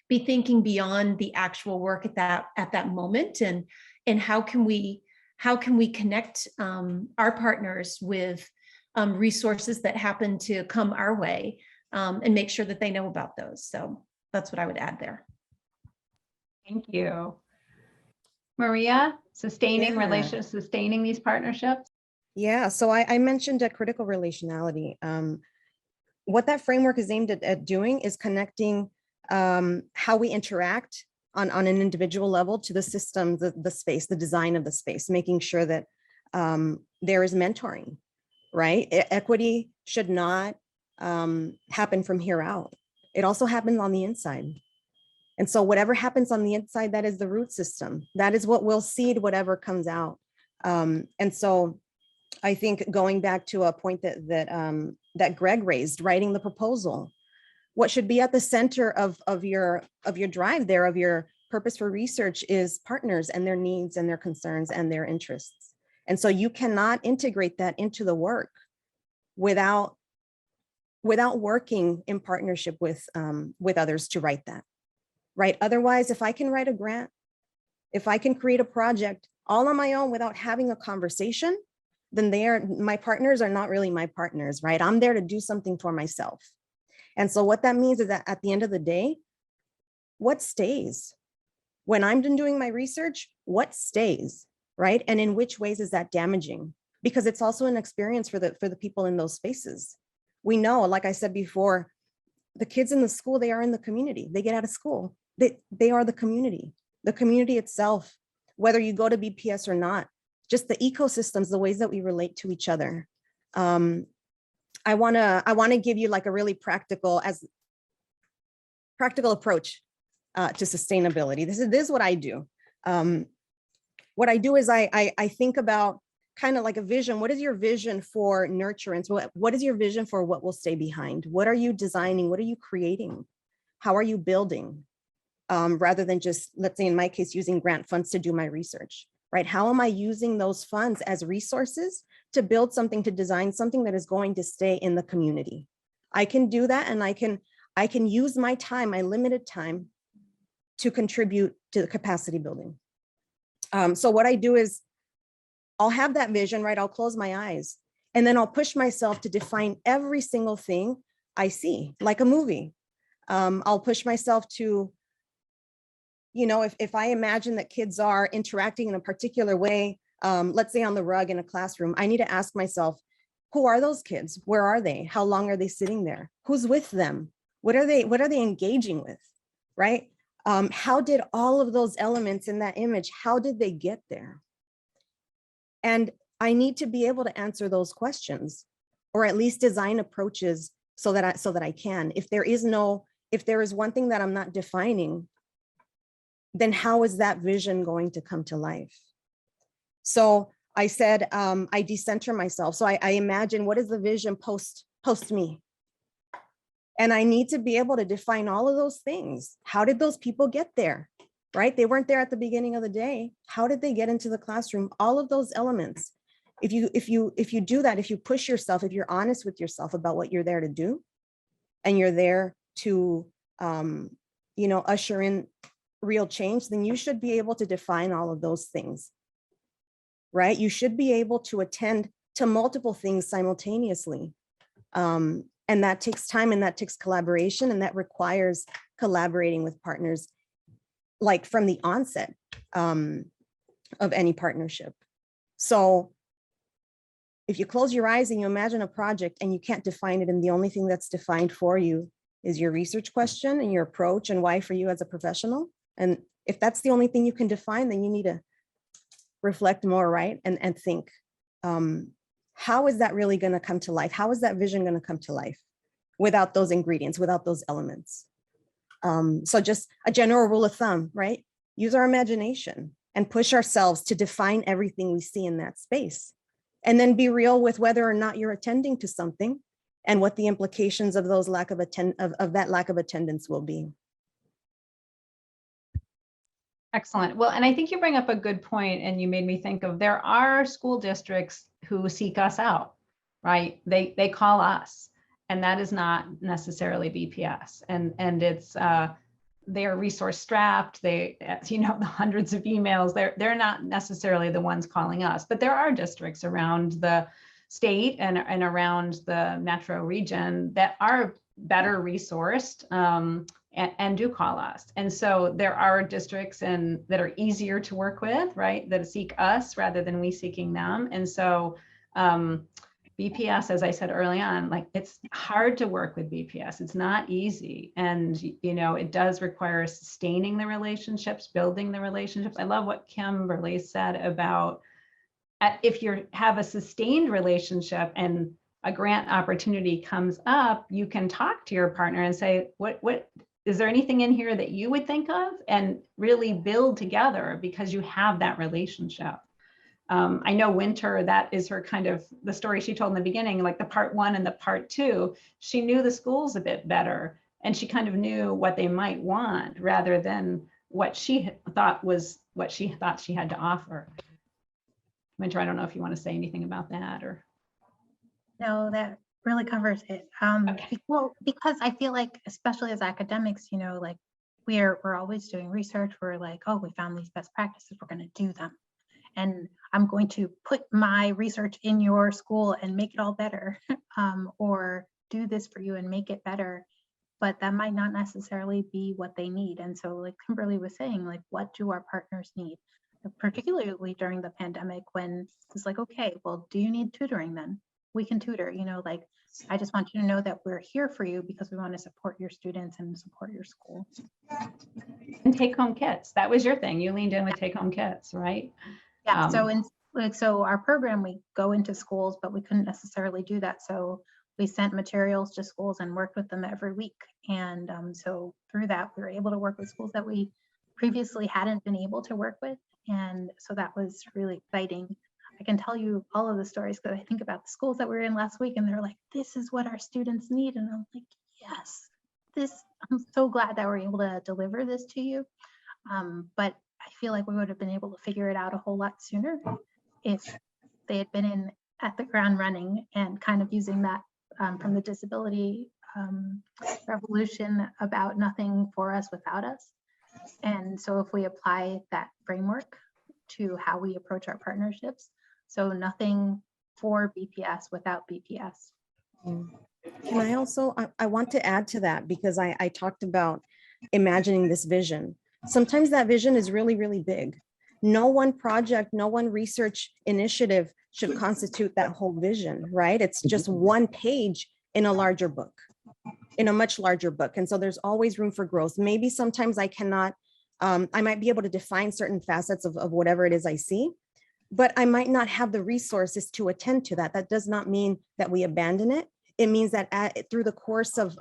be thinking beyond the actual work at that moment, and how can we connect our partners with resources that happen to come our way, and make sure that they know about those. So that's what I would add there. Thank you. Maria, sustaining relationships, sustaining these partnerships. Yeah, so I mentioned a critical relationality. What that framework is aimed at doing is connecting how we interact on an individual level to the system, the space, the design of the space, making sure that there is mentoring, right? Equity should not happen from here out. It also happens on the inside. And so whatever happens on the inside, that is the root system. That is what will seed whatever comes out. And so I think going back to a point that Greg raised, writing the proposal, what should be at the center of your drive there, of your purpose for research, is partners and their needs and their concerns and their interests. And so you cannot integrate that into the work without working in partnership with others to write that, right? Otherwise, if I can write a grant, if I can create a project all on my own without having a conversation, then my partners are not really my partners, right? I'm there to do something for myself. And so what that means is that at the end of the day, what stays? When I'm done doing my research, what stays, right? And in which ways is that damaging? Because it's also an experience for the people in those spaces. We know, like I said before, the kids in the school, they are in the community. They get out of school. They are the community itself, whether you go to BPS or not, just the ecosystems, the ways that we relate to each other. I want to give you like a really practical approach to sustainability. This is what I do. What I do is I think about kind of like a vision. What is your vision for nurturance? What is your vision for what will stay behind? What are you designing? What are you creating? How are you building? Rather than just, let's say in my case, using grant funds to do my research, right? How am I using those funds as resources to build something, to design something that is going to stay in the community? I can do that, and I can use my time, my limited time, to contribute to the capacity building. So what I do is I'll have that vision, right? I'll close my eyes and then I'll push myself to define every single thing I see, like a movie. I'll push myself to, you know, if I imagine that kids are interacting in a particular way, let's say on the rug in a classroom, I need to ask myself, who are those kids? Where are they? How long are they sitting there? Who's with them? What are they engaging with, right? How did all of those elements in that image, how did they get there? And I need to be able to answer those questions, or at least design approaches so that I can. If there is one thing that I'm not defining, then how is that vision going to come to life? So I said, I decenter myself. So I imagine, what is the vision post me? And I need to be able to define all of those things. How did those people get there? Right? They weren't there at the beginning of the day. How did they get into the classroom? All of those elements. If you do that, if you push yourself, if you're honest with yourself about what you're there to do, and you're there to, you know, usher in real change, then you should be able to define all of those things, right? You should be able to attend to multiple things simultaneously. And that takes time, and that takes collaboration, and that requires collaborating with partners, like from the onset of any partnership. So if you close your eyes and you imagine a project and you can't define it, and the only thing that's defined for you is your research question and your approach and why for you as a professional, and if that's the only thing you can define, then you need to reflect more, right? And think, how is that really going to come to life? How is that vision going to come to life without those ingredients, without those elements? So just a general rule of thumb, right? Use our imagination and push ourselves to define everything we see in that space. And then be real with whether or not you're attending to something and what the implications of those lack of that lack of attendance will be. Excellent. Well, and I think you bring up a good point, and you made me think of, there are school districts who seek us out, right? They call us, and that is not necessarily BPS. And it's they are resource strapped. They, you know, the hundreds of emails. They're not necessarily the ones calling us, but there are districts around the state and around the metro region that are better resourced. And do call us. And so there are districts that are easier to work with, right? That seek us rather than we seeking them. And so BPS, as I said early on, like, it's hard to work with BPS. It's not easy. And, you know, it does require sustaining the relationships, building the relationships. I love what Kimberly said about if you have a sustained relationship and a grant opportunity comes up, you can talk to your partner and say, what is there anything in here that you would think of, and really build together because you have that relationship. I know Winter, that is her kind of the story she told in the beginning, like the part one and the part two, she knew the schools a bit better, and she kind of knew what they might want rather than what she thought she had to offer. Winter, I don't know if you want to say anything about that or. No, that really covers it. Okay. Well, because I feel like, especially as academics, you know, like we're always doing research. We're like, oh, we found these best practices, we're going to do them. And I'm going to put my research in your school and make it all better, or do this for you and make it better. But that might not necessarily be what they need. And so, like Kimberly was saying, like, what do our partners need? Particularly during the pandemic, when it's like, okay, well, do you need tutoring then? We can tutor, you know, like, I just want you to know that we're here for you because we want to support your students and support your school. And take home kits. That was your thing. You leaned in with take home kits, right? Yeah. So our program, we go into schools, but we couldn't necessarily do that. So we sent materials to schools and worked with them every week. And so through that, we were able to work with schools that we previously hadn't been able to work with. And so that was really exciting. I can tell you all of the stories because I think about the schools that we were in last week, and they're like, this is what our students need. And I'm like, yes, I'm so glad that we're able to deliver this to you. But I feel like we would have been able to figure it out a whole lot sooner if they had been in at the ground running, and kind of using that from the disability revolution about nothing for us without us. And so if we apply that framework to how we approach our partnerships, So nothing for BPS without BPS. Can I also, I want to add to that because I talked about imagining this vision. Sometimes that vision is really, really big. No one project, no one research initiative should constitute that whole vision, right? It's just one page in a larger book, in a much larger book. And so there's always room for growth. Maybe sometimes I cannot, I might be able to define certain facets of whatever it is I see, but I might not have the resources to attend to that. That does not mean that we abandon it. It means that through the course of,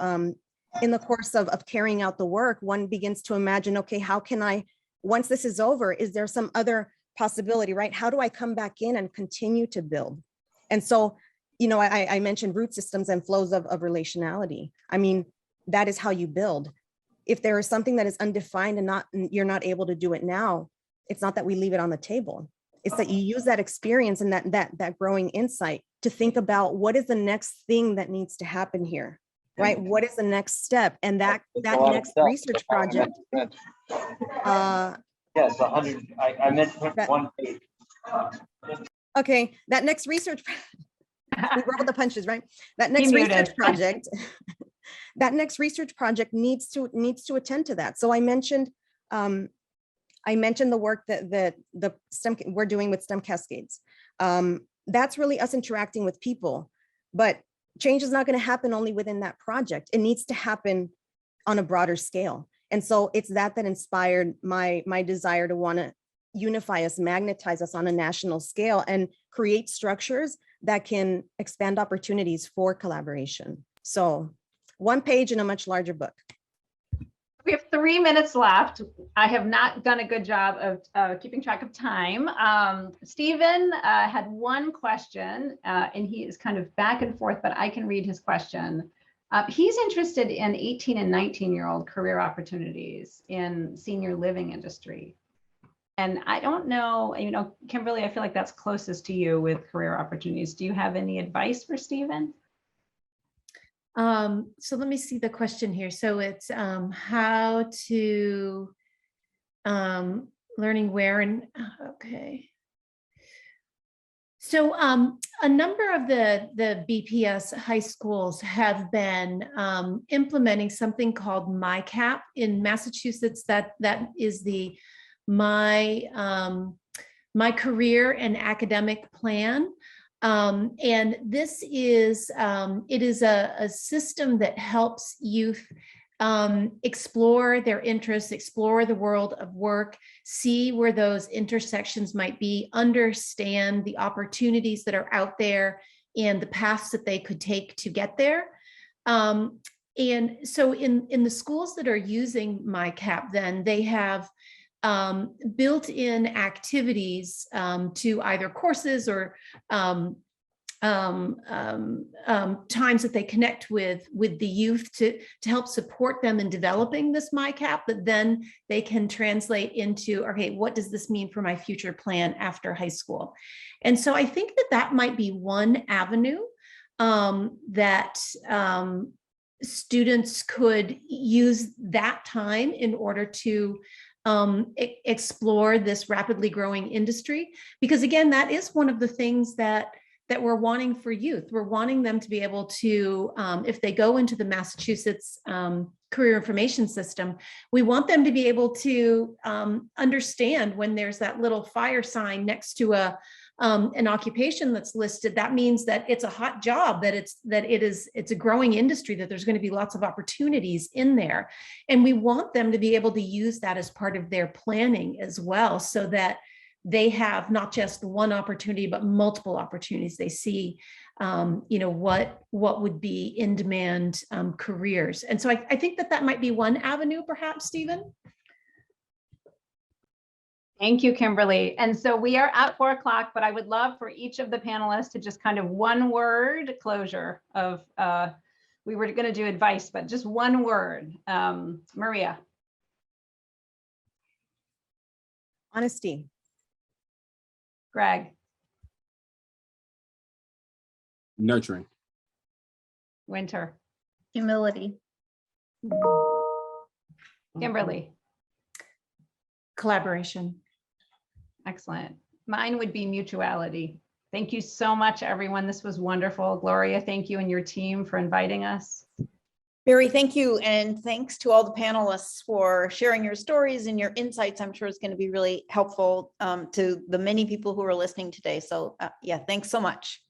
in the course of carrying out the work, one begins to imagine, okay, how can I, once this is over, is there some other possibility, right? How do I come back in and continue to build? And so, you know, I mentioned root systems and flows of relationality. I mean, that is how you build. If there is something that is undefined and you're not able to do it now, it's not that we leave it on the table. It's that you use that experience and that growing insight to think about what is the next thing that needs to happen here, right? What is the next step? And that next research project. Yes, 100. I meant 1 page. Okay, that next research, we roll the punches, right? That next research project, that next research project needs to attend to that. So I mentioned the work that the STEM we're doing with STEM Cascades. That's really us interacting with people, but change is not going to happen only within that project. It needs to happen on a broader scale. And so it's that inspired my desire to want to unify us, magnetize us on a national scale and create structures that can expand opportunities for collaboration. So 1 page in a much larger book. We have 3 minutes left. I have not done a good job of keeping track of time. Stephen had one question and he is kind of back and forth, but I can read his question. He's interested in 18 and 19-year-old career opportunities in senior living industry. And I don't know, you know, Kimberly, I feel like that's closest to you with career opportunities. Do you have any advice for Stephen? So let me see the question here. So it's how to learning where and okay. So a number of the BPS high schools have been implementing something called MyCap in Massachusetts. That is the my career and academic plan. And this is, it is a system that helps youth explore their interests, explore the world of work, see where those intersections might be, understand the opportunities that are out there and the paths that they could take to get there. And so in the schools that are using MyCap, then they have built-in activities to either courses or times that they connect with the youth to help support them in developing this MyCap, that then they can translate into, okay, what does this mean for my future plan after high school? And so I think that might be one avenue that students could use that time in order to explore this rapidly growing industry, because again, that is one of the things that we're wanting for youth. We're wanting them to be able to, if they go into the Massachusetts career information system, we want them to be able to understand when there's that little fire sign next to an occupation that's listed. That means that it's a hot job, that it's a growing industry, that there's going to be lots of opportunities in there. And we want them to be able to use that as part of their planning as well, so that they have not just one opportunity, but multiple opportunities. They see, you know, what would be in demand careers. And so I think that might be one avenue, perhaps, Stephen. Thank you, Kimberly. And so we are at 4 o'clock, but I would love for each of the panelists to just kind of one word closure of, we were going to do advice, but just one word. Maria. Honesty. Greg. Nurturing. Winter. Humility. Kimberly. Collaboration. Excellent. Mine would be mutuality. Thank you so much, everyone. This was wonderful. Gloria, thank you and your team for inviting us. Barry, thank you. And thanks to all the panelists for sharing your stories and your insights. I'm sure it's going to be really helpful to the many people who are listening today. So yeah, thanks so much.